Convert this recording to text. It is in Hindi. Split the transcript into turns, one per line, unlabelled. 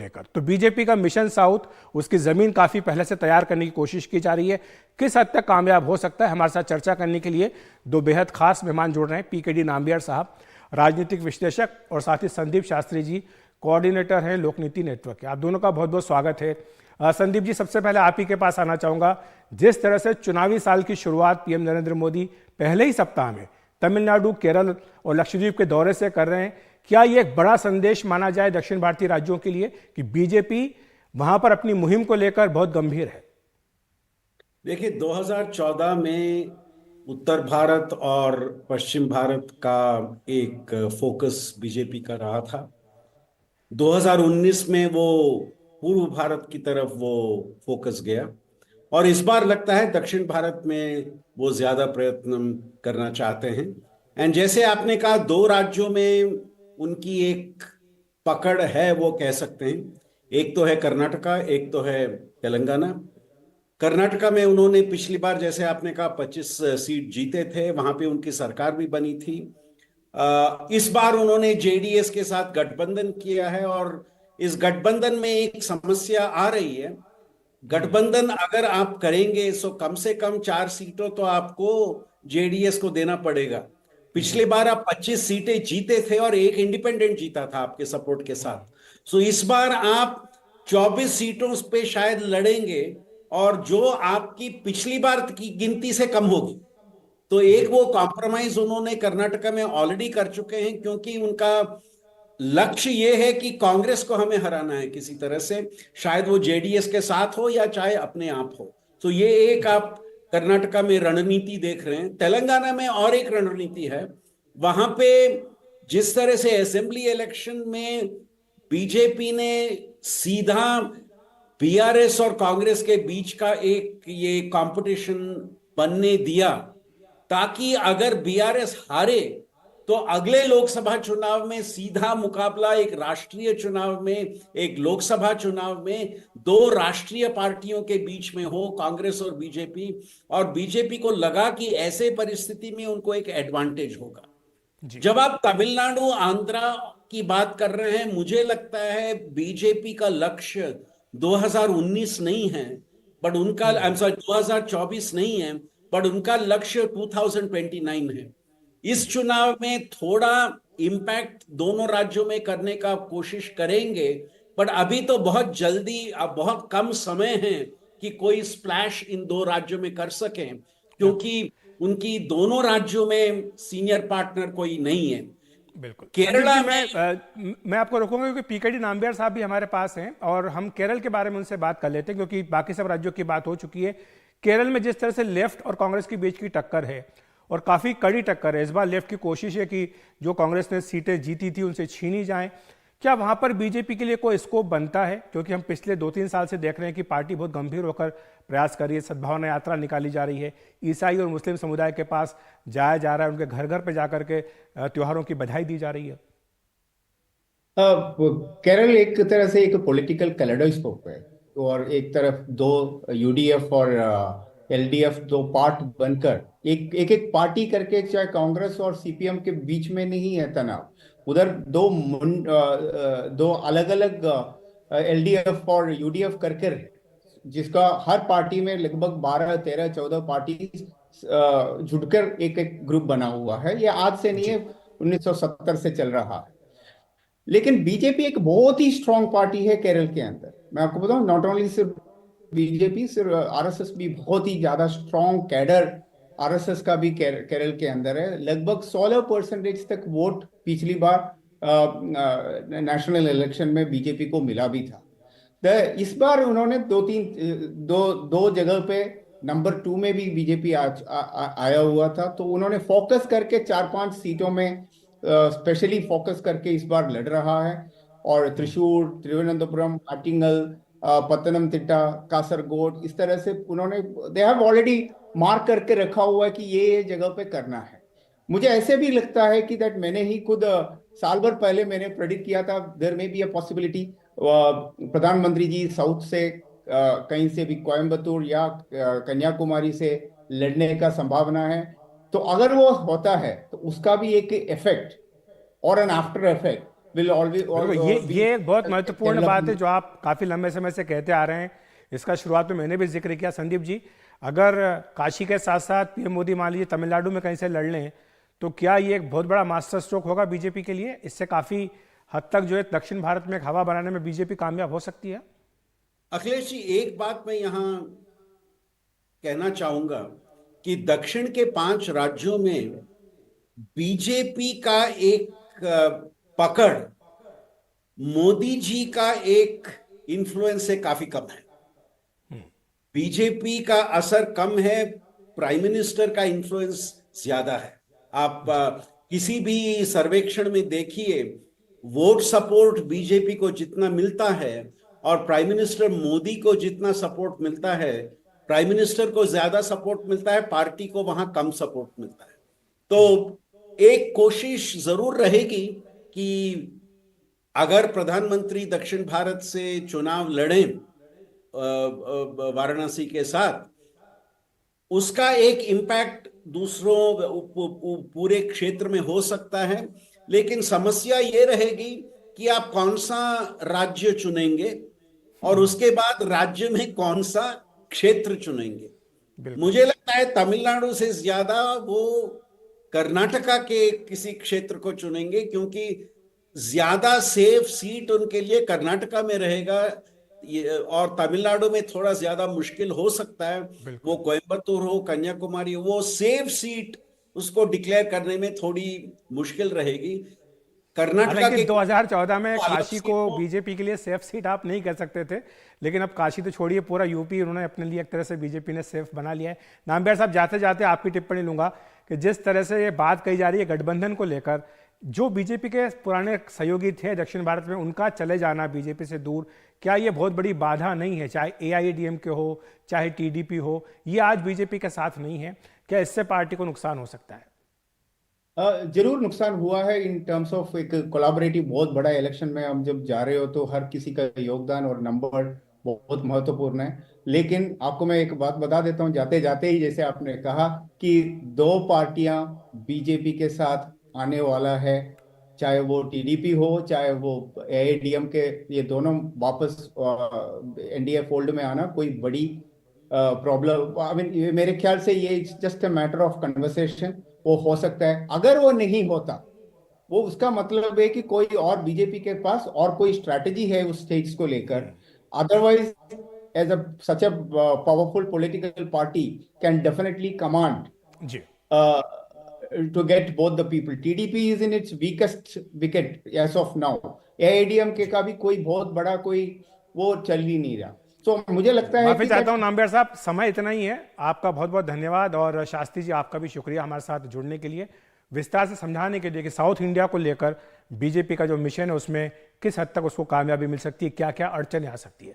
लेकर तो बीजेपी का मिशन साउथ, उसकी जमीन काफी पहले से तैयार करने की कोशिश की जा रही है। किस हद तक कामयाब हो सकता है, हमारे साथ चर्चा करने के लिए दो बेहद खास मेहमान जुड़ रहे हैं। पीकेडी नाम्बियार साहब, राजनीतिक विश्लेषक, और साथ ही संदीप शास्त्री जी, कोऑर्डिनेटर हैं लोकनीति नेटवर्क के। आप दोनों का बहुत बहुत स्वागत है। संदीप जी, सबसे पहले आप ही के पास आना चाहूंगा। जिस तरह से चुनावी साल की शुरुआत पीएम नरेंद्र मोदी पहले ही सप्ताह में तमिलनाडु, केरल और लक्षद्वीप के दौरे से कर रहे हैं, क्या ये एक बड़ा संदेश माना जाए दक्षिण भारतीय राज्यों के लिए कि बीजेपी वहां पर अपनी मुहिम को लेकर बहुत गंभीर है?
देखिए, 2014 में उत्तर भारत और पश्चिम भारत का एक फोकस बीजेपी का रहा था। 2019 में वो पूर्व भारत की तरफ वो फोकस गया, और इस बार लगता है दक्षिण भारत में वो ज्यादा प्रयत्न करना चाहते हैं। एंड जैसे आपने कहा, दो राज्यों में उनकी एक पकड़ है, वो कह सकते हैं। एक तो है कर्नाटका, एक तो है तेलंगाना। कर्नाटका में उन्होंने पिछली बार, जैसे आपने कहा, 25 सीट जीते थे, वहां पे उनकी सरकार भी बनी थी। इस बार उन्होंने जेडीएस के साथ गठबंधन किया है, और इस गठबंधन में एक समस्या आ रही है। गठबंधन अगर आप करेंगे तो कम से कम 4 सीटों तो आपको जेडीएस को देना पड़ेगा। पिछली बार आप 25 सीटें जीते थे और एक इंडिपेंडेंट जीता था आपके सपोर्ट के साथ। सो इस बार आप 24 सीटों पे शायद लड़ेंगे, और जो आपकी पिछली बार की गिनती से कम होगी। तो एक वो कॉम्प्रोमाइज उन्होंने कर्नाटका में ऑलरेडी कर चुके हैं, क्योंकि उनका लक्ष्य ये है कि कांग्रेस को हमें हराना है किसी तरह से, शायद वो जेडीएस के साथ हो या चाहे अपने आप हो। तो ये एक आप कर्नाटका में रणनीति देख रहे हैं। तेलंगाना में और एक रणनीति है। वहां पे जिस तरह से असेंबली इलेक्शन में बीजेपी ने सीधा बीआरएस और कांग्रेस के बीच का एक ये कंपटीशन बनने दिया, ताकि अगर बीआरएस हारे तो अगले लोकसभा चुनाव में सीधा मुकाबला एक राष्ट्रीय चुनाव में, एक लोकसभा चुनाव में दो राष्ट्रीय पार्टियों के बीच में हो, कांग्रेस और बीजेपी। और बीजेपी को लगा कि ऐसे परिस्थिति में उनको एक एडवांटेज होगा। जब आप तमिलनाडु, आंध्रा की बात कर रहे हैं, मुझे लगता है बीजेपी का लक्ष्य 2019 नहीं है, बट उनका, आई एम सॉरी, 2024 नहीं है, बट उनका लक्ष्य 2029 है। इस चुनाव में थोड़ा इंपैक्ट दोनों राज्यों में करने का कोशिश करेंगे, बट अभी तो बहुत जल्दी, अब बहुत कम समय है कि कोई स्प्लैश इन दो राज्यों में कर सकें, क्योंकि उनकी दोनों राज्यों में सीनियर पार्टनर कोई नहीं है।
बिल्कुल
केरला
जी,
में
मैं आपको रोकूंगा क्योंकि पीकेडी नाम्बियार साहब भी हमारे पास हैं और हम केरल के बारे में उनसे बात कर लेते हैं, क्योंकि बाकी सब राज्यों की बात हो चुकी है। केरल में जिस तरह से लेफ्ट और कांग्रेस के बीच की टक्कर है, और काफी कड़ी टक्कर है, इस बार लेफ्ट की कोशिश है कि जो कांग्रेस ने सीटें जीती थी उनसे छीनी जाएं। क्या वहां पर बीजेपी के लिए कोई स्कोप बनता है? क्योंकि हम पिछले 2-3 साल से देख रहे हैं कि पार्टी बहुत गंभीर होकर प्रयास कर रही है, सद्भावना यात्रा निकाली जा रही है, ईसाई और मुस्लिम समुदाय के पास जाया जा रहा है, उनके घर घर पे जाकर के त्योहारों की बधाई दी जा रही है।
केरल एक तरह से एक पॉलिटिकल कैलेडोस्कोप है, और एक तरफ दो यूडीएफ और एलडीएफ दो पार्ट बनकर एक एक एक पार्टी करके, चाहे कांग्रेस और सीपीएम के बीच में नहीं है तनाव। उधर दो अलग अलग एलडीएफ और यूडीएफ करके, जिसका हर पार्टी में लगभग 12, 13, 14 पार्टी जुड़कर एक एक ग्रुप बना हुआ है। ये आज से नहीं है, 1970 से चल रहा है। लेकिन बीजेपी एक बहुत ही स्ट्रांग पार्टी है केरल के अंदर। मैं आपको बताऊं, नॉट ओनली सिर्फ बीजेपी, सिर्फ आरएसएस भी बहुत ही ज्यादा स्ट्रांग कैडर आरएसएस का भी केरल के अंदर है। लगभग 16% तक वोट पिछली बार नेशनल इलेक्शन में बीजेपी को मिला भी था। इस बार उन्होंने दो जगह पे नंबर 2 में भी बीजेपी आया हुआ था, तो उन्होंने फोकस करके 4-5 सीटों में स्पेशली फोकस करके इस बार लड़ रहा है। और त्रिशूर, तिरुवनंतपुरम, आटिंगल, पत्तनमतिट्टा, कासरगोड, इस तरह से उन्होंने दे हैव ऑलरेडी मार्क करके रखा हुआ है कि ये जगह पे करना है। मुझे ऐसे भी लगता है कि दैट मैंने ही खुद साल भर पहले मैंने प्रेडिक्ट किया था there may be a possibility प्रधानमंत्री जी साउथ से कहीं से भी कोयम्बतूर या कन्याकुमारी से लड़ने का संभावना है। तो अगर वो होता है तो उसका भी एक इफेक्ट और an after effect will always
बिल्कुल, ये एक बहुत महत्वपूर्ण बात है जो आप काफी लंबे समय से कहते आ रहे हैं। इसका शुरुआत में मैंने भी जिक्र किया। संदीप जी, अगर काशी के साथ साथ पीएम मोदी मान लीजिए तमिलनाडु में कहीं से लड़ लें, तो क्या ये एक बहुत बड़ा मास्टर स्ट्रोक होगा बीजेपी के लिए? इससे काफी हद तक जो है दक्षिण भारत में एक हवा बनाने में बीजेपी कामयाब हो सकती है।
अखिलेश जी, एक बात मैं यहां कहना चाहूंगा कि दक्षिण के 5 राज्यों में बीजेपी का एक पकड़ मोदी जी का एक इन्फ्लुएंस से काफी कम है। बीजेपी का असर कम है, प्राइम मिनिस्टर का इन्फ्लुएंस ज्यादा है। आप किसी भी सर्वेक्षण में देखिए, वोट सपोर्ट बीजेपी को जितना मिलता है और प्राइम मिनिस्टर मोदी को जितना सपोर्ट मिलता है, प्राइम मिनिस्टर को ज्यादा सपोर्ट मिलता है, पार्टी को वहां कम सपोर्ट मिलता है। तो एक कोशिश जरूर रहेगी कि अगर प्रधानमंत्री दक्षिण भारत से चुनाव लड़ें वाराणसी के साथ, उसका एक इम्पैक्ट दूसरों पूरे क्षेत्र में हो सकता है। लेकिन समस्या ये रहेगी कि आप कौन सा राज्य चुनेंगे और उसके बाद राज्य में कौन सा क्षेत्र चुनेंगे। मुझे लगता है तमिलनाडु से ज्यादा वो कर्नाटका के किसी क्षेत्र को चुनेंगे, क्योंकि ज्यादा सेफ सीट उनके लिए कर्नाटका में रहेगा और तमिलनाडु में थोड़ा ज्यादा मुश्किल हो सकता है। वो कोयंबतूर हो, कन्याकुमारी हो, वो सेफ सीट उसको डिक्लेयर करने में थोड़ी मुश्किल रहेगी। कर्नाटका के
2014 में काशी को बीजेपी के लिए सेफ सीट आप नहीं कह सकते थे, लेकिन अब काशी तो छोड़िए, पूरा यूपी उन्होंने अपने लिए एक तरह से बीजेपी ने सेफ बना लिया है। नामबिहार साहब, जाते जाते आपकी टिप्पणी लूंगा कि जिस तरह से ये बात कही जा रही है गठबंधन को लेकर, जो बीजेपी के पुराने सहयोगी थे दक्षिण भारत में, उनका चले जाना बीजेपी से दूर, क्या ये बहुत बड़ी बाधा नहीं है? चाहे एआईएडीएमके हो, चाहे टीडीपी हो, ये आज बीजेपी के साथ नहीं है। क्या इससे पार्टी को नुकसान हो सकता है?
जरूर नुकसान हुआ है इन टर्म्स ऑफ एक कोलैबोरेटिव बहुत बड़ा इलेक्शन में हम जब जा रहे हो तो हर किसी का योगदान और नंबर बहुत महत्वपूर्ण है। लेकिन आपको मैं एक बात बता देता हूं जाते जाते ही, जैसे आपने कहा कि 2 पार्टियां बीजेपी के साथ आने वाला है, चाहे वो टीडीपी हो चाहे वो एआईएडीएमके, ये दोनों वापस एनडीए फोल्ड में आना कोई बड़ी प्रॉब्लम, आई मीन मेरे ख्याल से ये just a matter of conversation वो हो सकता है। अगर वो नहीं होता, वो उसका मतलब है कि कोई और बीजेपी के पास और कोई स्ट्रैटेजी है उस स्टेट्स को लेकर। Otherwise as a such a powerful political party can definitely command
जी
to get both the people. TDP is in its weakest wicket as of now. AIDM के का भी कोई बहुत बड़ा कोई वो चल ही नहीं रहा। तो मुझे लगता है
माफी चाहता हूं नामबिहार साहब, समय इतना ही है। आपका बहुत बहुत धन्यवाद, और शास्त्री जी आपका भी शुक्रिया हमारे साथ जुड़ने के लिए, विस्तार से समझाने के लिए कि साउथ इंडिया को लेकर बीजेपी का जो मिशन है उसमें किस हद तक उसको कामयाबी मिल सकती है, क्या क्या अड़चनें आ सकती है।